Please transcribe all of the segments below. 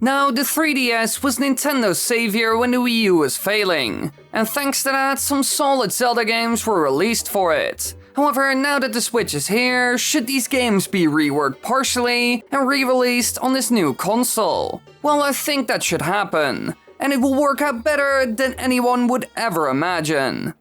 Now, the 3DS was Nintendo's savior when the Wii U was failing, and thanks to that, some solid Zelda games were released for it. However, now that the Switch is here, should these games be reworked partially and re-released on this new console? Well, I think that should happen, and it will work out better than anyone would ever imagine.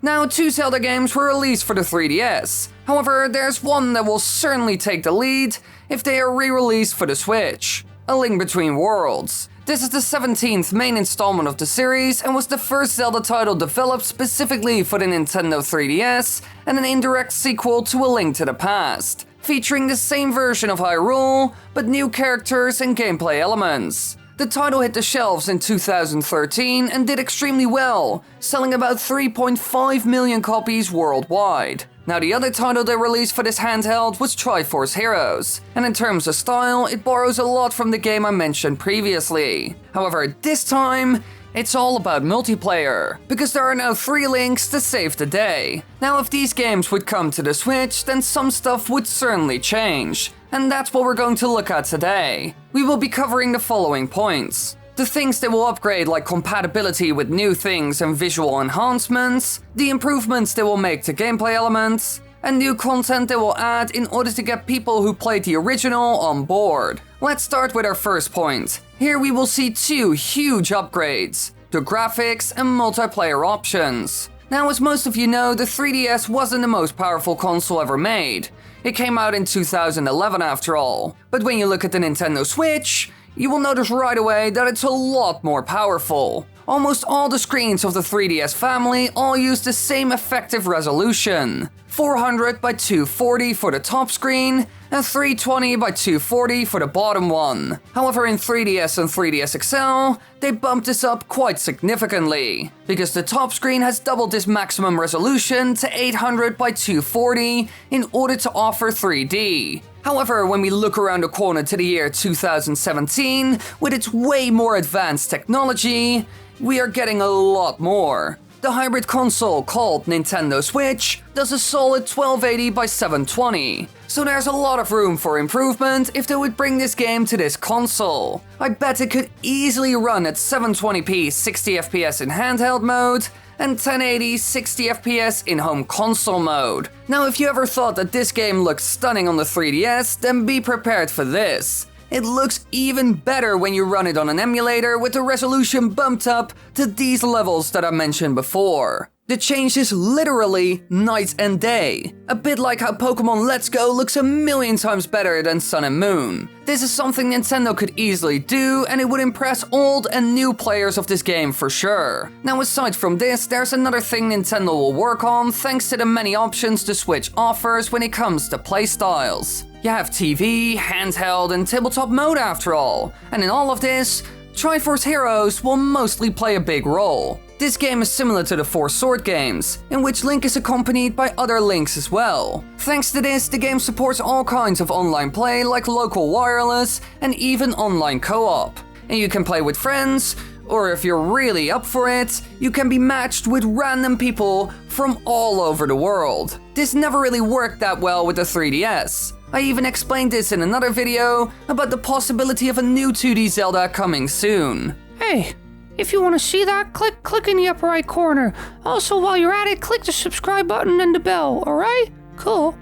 Now, 2 Zelda games were released for the 3DS. However, there's one that will certainly take the lead if they are re-released for the Switch. A Link Between Worlds. This is the 17th main installment of the series and was the first Zelda title developed specifically for the Nintendo 3DS and an indirect sequel to A Link to the Past, featuring the same version of Hyrule, but new characters and gameplay elements. The title hit the shelves in 2013 and did extremely well, selling about 3.5 million copies worldwide. Now, the other title they released for this handheld was Triforce Heroes, and in terms of style, it borrows a lot from the game I mentioned previously. However, this time, it's all about multiplayer, because there are now 3 links to save the day. Now, if these games would come to the Switch, then some stuff would certainly change. And that's what we're going to look at today. We will be covering the following points. The things they will upgrade, like compatibility with new things and visual enhancements, the improvements they will make to gameplay elements, and new content they will add in order to get people who played the original on board. Let's start with our first point. Here we will see 2 huge upgrades, the graphics and multiplayer options. Now, as most of you know, the 3DS wasn't the most powerful console ever made. It came out in 2011 after all. But when you look at the Nintendo Switch, you will notice right away that it's a lot more powerful. Almost all the screens of the 3DS family all use the same effective resolution. 400 by 240 for the top screen, and 320 by 240 for the bottom one. However, in 3DS and 3DS XL, they bumped this up quite significantly, because the top screen has doubled this maximum resolution to 800 by 240 in order to offer 3D. However, when we look around the corner to the year 2017, with its way more advanced technology, we are getting a lot more. The hybrid console called Nintendo Switch does a solid 1280 by 720, so there's a lot of room for improvement if they would bring this game to this console. I bet it could easily run at 720p 60fps in handheld mode, and 1080 60fps in home console mode. Now, if you ever thought that this game looked stunning on the 3DS, then be prepared for this. It looks even better when you run it on an emulator with the resolution bumped up to these levels that I mentioned before. The change is literally night and day. A bit like how Pokemon Let's Go looks a million times better than Sun and Moon. This is something Nintendo could easily do, and it would impress old and new players of this game for sure. Now, aside from this, there's another thing Nintendo will work on thanks to the many options the Switch offers when it comes to playstyles. You have TV, handheld, and tabletop mode after all, and in all of this, Triforce Heroes will mostly play a big role. This game is similar to the 4 Sword games, in which Link is accompanied by other Links as well. Thanks to this, the game supports all kinds of online play like local wireless and even online co-op. And you can play with friends, or if you're really up for it, you can be matched with random people from all over the world. This never really worked that well with the 3DS. I even explained this in another video about the possibility of a new 2D Zelda coming soon. Hey, if you want to see that, click in the upper right corner. Also, while you're at it, click the subscribe button and the bell, alright? Cool.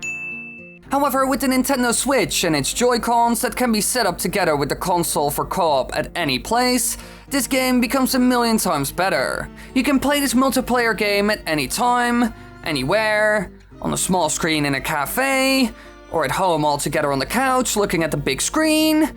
However, with the Nintendo Switch and its Joy-Cons that can be set up together with the console for co-op at any place, this game becomes a million times better. You can play this multiplayer game at any time, anywhere, on a small screen in a cafe, or at home all together on the couch looking at the big screen.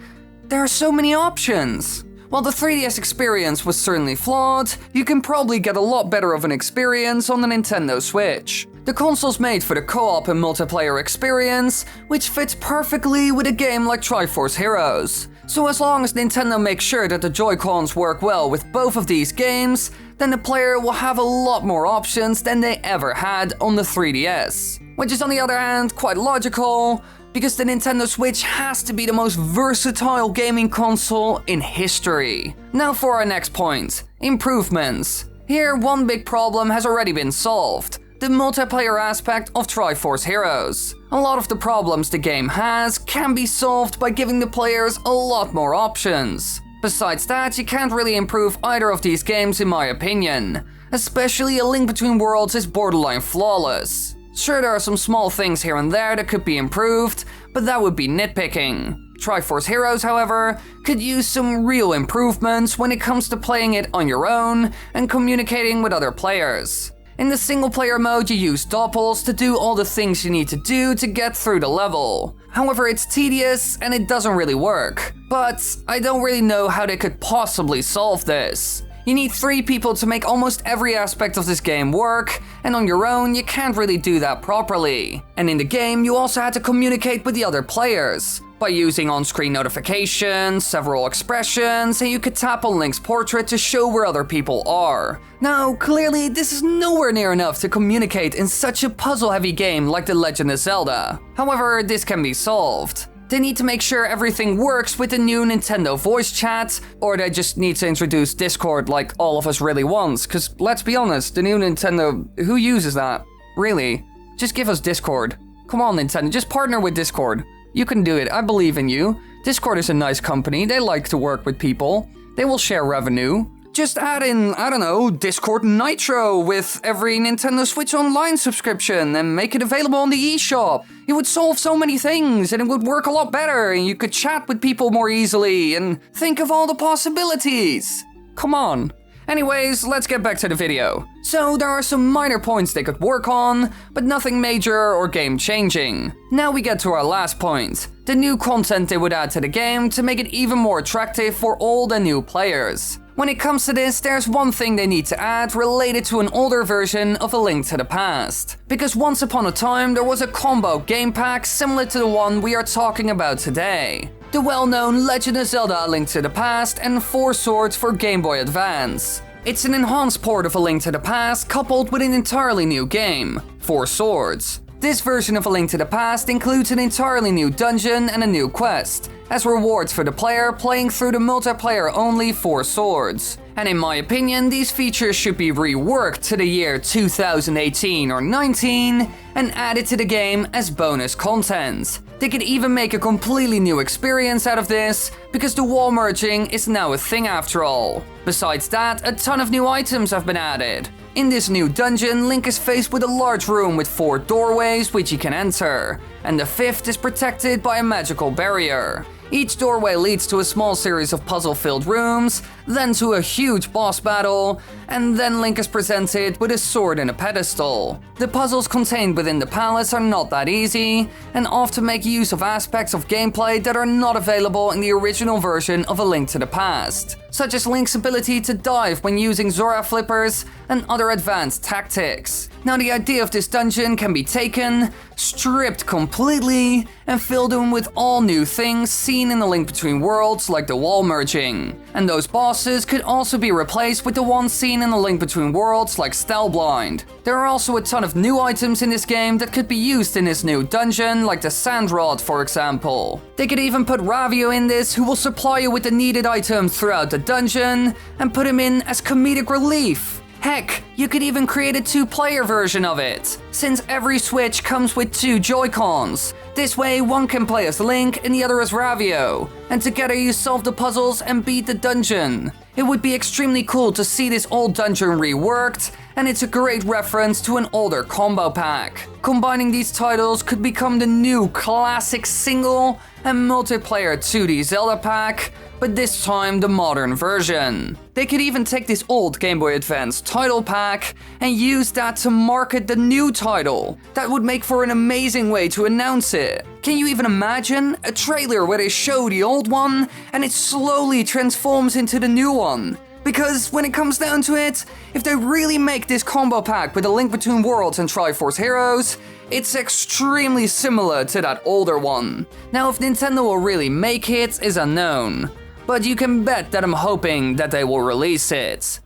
There are so many options. While the 3DS experience was certainly flawed, you can probably get a lot better of an experience on the Nintendo Switch. The console's made for the co-op and multiplayer experience, which fits perfectly with a game like Triforce Heroes. So as long as Nintendo makes sure that the Joy-Cons work well with both of these games, then the player will have a lot more options than they ever had on the 3DS. Which is on the other hand quite logical, because the Nintendo Switch has to be the most versatile gaming console in history. Now for our next point, improvements. Here, one big problem has already been solved. the multiplayer aspect of Triforce Heroes. A lot of the problems the game has can be solved by giving the players a lot more options. Besides that, you can't really improve either of these games in my opinion. Especially A Link Between Worlds is borderline flawless. Sure, there are some small things here and there that could be improved, but that would be nitpicking. Triforce Heroes, however, could use some real improvements when it comes to playing it on your own and communicating with other players. In the single player mode, you use doppels to do all the things you need to do to get through the level. However, it's tedious and it doesn't really work. But I don't really know how they could possibly solve this. You need 3 people to make almost every aspect of this game work, and on your own you can't really do that properly. And in the game you also had to communicate with the other players by using on-screen notifications, several expressions, and you could tap on Link's portrait to show where other people are. Now, clearly this is nowhere near enough to communicate in such a puzzle-heavy game like The Legend of Zelda. However, this can be solved. They need to make sure everything works with the new Nintendo voice chat, or they just need to introduce Discord like all of us really want, cause let's be honest, the new Nintendo, who uses that? Really? Just give us Discord. Come on Nintendo, just partner with Discord. You can do it, I believe in you. Discord is a nice company, they like to work with people. They will share revenue. Just add in, I don't know, Discord Nitro with every Nintendo Switch Online subscription and make it available on the eShop. It would solve so many things and it would work a lot better and you could chat with people more easily and think of all the possibilities. Come on. Anyways, let's get back to the video. So there are some minor points they could work on, but nothing major or game changing. Now we get to our last point, the new content they would add to the game to make it even more attractive for old and new players. When it comes to this, there's one thing they need to add related to an older version of A Link to the Past. Because once upon a time there was a combo game pack similar to the one we are talking about today. The well-known Legend of Zelda: A Link to the Past and 4 Swords for Game Boy Advance. It's an enhanced port of A Link to the Past coupled with an entirely new game, 4 Swords. This version of A Link to the Past includes an entirely new dungeon and a new quest, as rewards for the player playing through the multiplayer-only 4 Swords. And in my opinion, these features should be reworked to the year 2018 or 19 and added to the game as bonus content. They could even make a completely new experience out of this, because the wall merging is now a thing after all. Besides that, a ton of new items have been added. In this new dungeon, Link is faced with a large room with 4 doorways which he can enter, and the 5th is protected by a magical barrier. Each doorway leads to a small series of puzzle-filled rooms, then to a huge boss battle, and then Link is presented with a sword and a pedestal. The puzzles contained within the palace are not that easy, and often make use of aspects of gameplay that are not available in the original version of A Link to the Past, such as Link's ability to dive when using Zora flippers and other advanced tactics. Now the idea of this dungeon can be taken, stripped completely, and filled in with all new things seen in A Link Between Worlds like the wall merging. And those bosses could also be replaced with the ones seen in A Link Between Worlds like Spellblind. There are also a ton of new items in this game that could be used in this new dungeon, like the Sand Rod for example. They could even put Ravio in this, who will supply you with the needed items throughout the dungeon, and put him in as comedic relief. Heck, you could even create a 2-player version of it, since every Switch comes with 2 Joy-Cons. This way, one can play as Link and the other as Ravio, and together you solve the puzzles and beat the dungeon. It would be extremely cool to see this old dungeon reworked, and it's a great reference to an older combo pack. Combining these titles could become the new classic single and multiplayer 2D Zelda pack, but this time the modern version. They could even take this old Game Boy Advance title pack and use that to market the new title. That would make for an amazing way to announce it. Can you even imagine a trailer where they show the old one and it slowly transforms into the new one? Because when it comes down to it, if they really make this combo pack with A Link Between Worlds and Triforce Heroes, it's extremely similar to that older one. Now if Nintendo will really make it is unknown, but you can bet that I'm hoping that they will release it.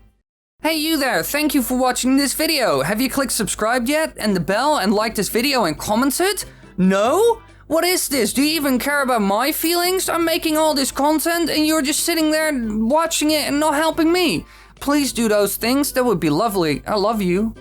Hey you there, thank you for watching this video. Have you clicked subscribe yet, and the bell, and liked this video and commented? No? What is this? Do you even care about my feelings? I'm making all this content and you're just sitting there watching it and not helping me. Please do those things, that would be lovely. I love you.